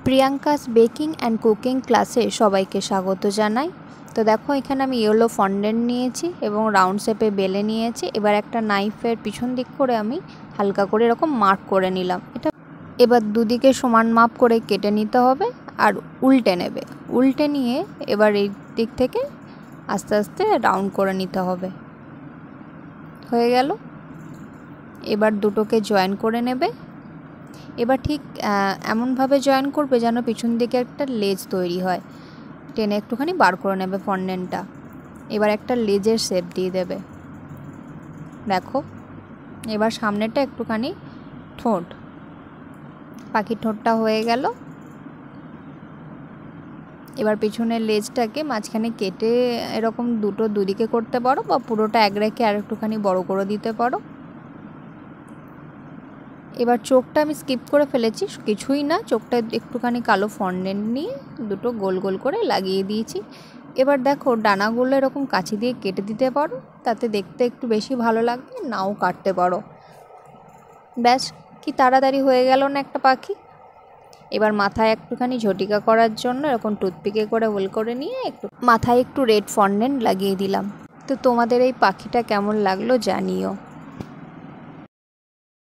Priyanka's baking and cooking ক্লাসে সবাইকে স্বাগত জানাই। তো দেখো এখানে আমি ইয়েলো ফন্ডেন্ট নিয়েছি এবং রাউন্ড শেপে বেলে নিয়েছি। এবার একটা নাইফের পিছন দিক করে আমি হালকা করে এরকম মার্ক করে নিলাম। এবার দুদিকে সমান মাপ করে কেটে নিতে হবে আর উল্টে নেবে। উল্টে নিয়ে এবার এই দিক থেকে আস্তে আস্তে রাউন্ড করে নিতে হবে। হয়ে গেল। এবার দুটোকে জয়েন করে নেবে। এবার ঠিক এমনভাবে জয়েন করবে যেন পিছন দিকে একটা লেজ তৈরি হয়। টেনে একটুখানি বার করে নেবে ফন্ডেন্টটা। এবার একটা লেজের শেপ দিয়ে দেবে। দেখো এবার সামনেটা একটুখানি ঠোঁট, পাখির ঠোঁটটা হয়ে গেল। এবার পিছনের লেজটাকে মাঝখানে কেটে এরকম দুদিকে করতে পারো বা পুরোটা এক রেখে আর একটুখানি বড় করে দিতে পারো। এবার চোখটা আমি স্কিপ করে ফেলেছি, কিছুই না, চোখটা একটুখানি কালো ফন্ডেন্ট নিয়ে দুটো গোল গোল করে লাগিয়ে দিয়েছি। এবার দেখো ডানাগুলো এরকম কাঁচি দিয়ে কেটে দিতে পারো, তাতে দেখতে একটু বেশি ভালো লাগবে, নাও কাটতে পারো। ব্যাস, কি তাড়াতাড়ি হয়ে গেল না একটা পাখি। এবার মাথায় একটুখানি ঝটিকা করার জন্য এরকম টুথপিকে করে হোল করে নিয়ে মাথায় একটু রেড ফন্ডেন্ট লাগিয়ে দিলাম। তো তোমাদের এই পাখিটা কেমন লাগলো জানিও।